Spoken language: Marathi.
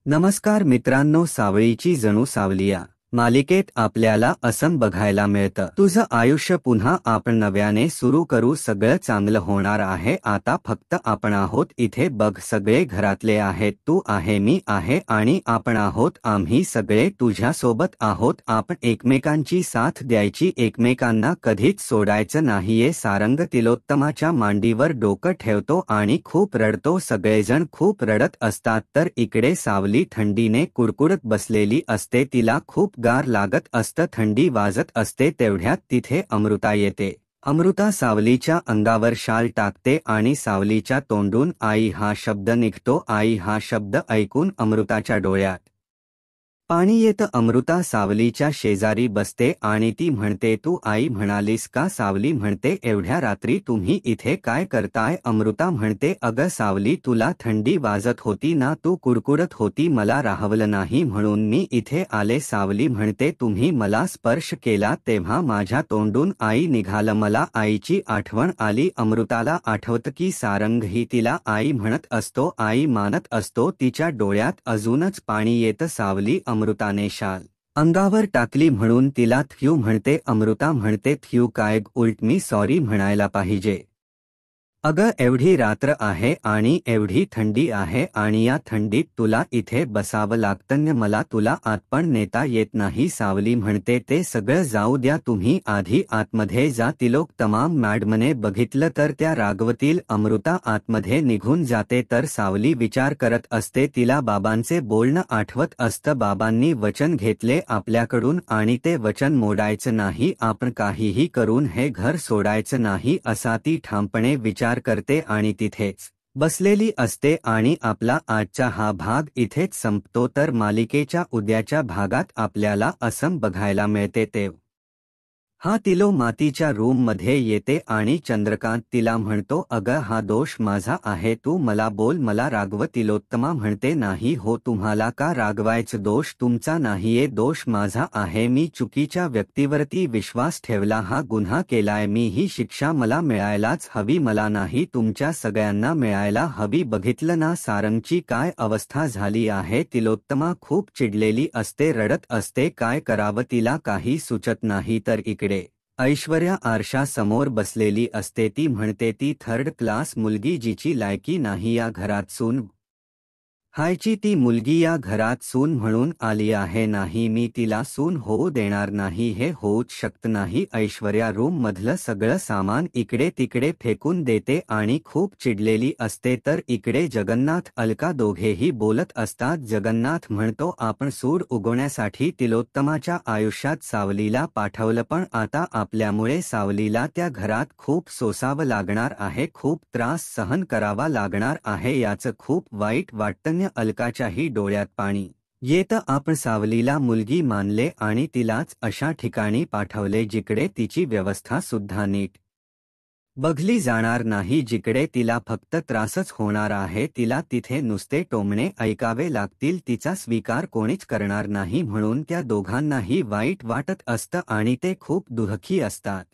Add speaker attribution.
Speaker 1: नमस्कार मित्रांनो, सावळीची जणू सावलिया मालिकेत आपल्याला असं बघायला मिळतं. तुझं आयुष्य पुन्हा आपण नव्याने सुरू करू, सगळं चांगलं होणार आहे. आता फक्त आपण आहोत इथे बघ, सगळे घरातले आहेत, तू आहे, मी आहे आणि आपण आहोत. आम्ही सगळे तुझ्यासोबत आहोत. आपण एकमेकांची साथ द्यायची, एकमेकांना कधीच सोडायचं नाहीये. सारंग तिलोत्तमाच्या मांडीवर डोकं ठेवतो आणि खूप रडतो. सगळेजण खूप रडत असतात तर इकडे सावली थंडीने कुडकुडत बसलेली असते. तिला खूप गार लागत असतं, थंडी वाजत असते. तेवढ्यात तिथे अमृता येते. अमृता सावलीच्या अंगावर शाल टाकते आणि सावलीच्या तोंडून आई हा शब्द निघतो. आई हा शब्द ऐकून अमृताच्या डोळ्यात पाणी येतं. अमृता सावलीच्या शेजारी बसते आणि ती म्हणते, तू आई म्हणालीस का? सावली म्हणते, एवढ्या रात्री तुम्ही इथे काय करताय? अमृता म्हणते, अगं सावली, तुला थंडी वाजत होती ना, तू कुडकुडत होती, मला राहवलं नाही म्हणून मी इथे आले. सावली म्हणते, तुम्ही मला स्पर्श केला तेव्हा माझ्या तोंडून आई निघालं, मला आईची आठवण आली. अमृताला आठवतं की सारंगही तिला आई म्हणत असतो, आई मानत असतो. तिच्या डोळ्यात अजूनच पाणी येतं. सावली अमृताने शाल अंगावर टाकली म्हणून तिला थ्यू म्हणते. अमृता म्हणते, थ्यू काय? उलट मी सॉरी म्हणायला पाहिजे. अगं एवढी रात्र आहे आणि एवढी थंडी आहे आणि या थंडीत तुला इथे बसावं लागतं, मला तुला आत पण नेता येत नाही. सावली म्हणते, ते सगळं जाऊ द्या, तुम्ही आधी आतमध्ये जा. तिलोत्तमा मॅडमने बघितलं तर त्या रागवतील. अमृता आतमध्ये निघून जाते तर सावली विचार करत असते. तिला बाबांचे बोलणं आठवत असतं. बाबांनी वचन घेतले आपल्याकडून आणि ते वचन मोडायचं नाही. आपण काहीही करून हे घर सोडायचं नाही, असा ती ठामपणे विचार करते आणि तिथेच बसलेली असते. आणि आपला आजचा हा भाग इथेच संपतो. तर मालिकेच्या उद्याच्या भागात आपल्याला असं बघायला मिळते. हा तिलो मातीच्या रूममध्ये येते आणि चंद्रकांत तिला म्हणतो, अगं हा दोष माझा आहे, तू मला बोल, मला रागव. तिलोत्तमा म्हणते, नाही हो, तुम्हाला का रागवायचं? दोष तुमचा नाहीये, दोष माझा आहे. मी चुकीच्या व्यक्तीवरती विश्वास ठेवला, हा गुन्हा केलाय मी. ही शिक्षा मला मिळायलाच हवी, मला नाही, तुमच्या सगळ्यांना मिळायला हवी. बघितलं ना सारंगची काय अवस्था झाली आहे? तिलोत्तमा खूप चिडलेली असते, रडत असते. काय करावं तिला काही सुचत नाही. तर इकडे ऐश्वर्या आरशासमोर बसलेली असते. ती म्हणते, ती थर्ड क्लास मुलगी जिची लायकी नाही या घरात सून हायची, ती मुलगी या घरात सून म्हणून आली आहे. नाही, मी तिला सून होऊ देणार नाही, हे होऊच शकत नाही. ऐश्वर्या रूम मधलं सगळं सामान इकडे तिकडे फेकून देते आणि खूप चिडलेली असते. तर इकडे जगन्नाथ अलका दोघेही बोलत असतात. जगन्नाथ म्हणतो, आपण सूड उगवण्यासाठी तिलोत्तमाच्या आयुष्यात सावलीला पाठवलं, पण आता आपल्यामुळे सावलीला त्या घरात खूप सोसावं लागणार आहे, खूप त्रास सहन करावा लागणार आहे, याचं खूप वाईट वाटतं. अलकाच्याही डोळ्यात पाणी येतं. आपण सावलीला मुलगी मानले आणि तिलाच अशा ठिकाणी पाठवले जिकडे तिची व्यवस्था सुद्धा नीट बघली जाणार नाही, जिकडे तिला फक्त त्रासच होणार आहे. तिला तिथे नुसते टोमणे ऐकावे लागतील, तिचा स्वीकार कोणीच करणार नाही. म्हणून त्या दोघांनाही वाईट वाटत असतं आणि ते खूप दुःखी असतात.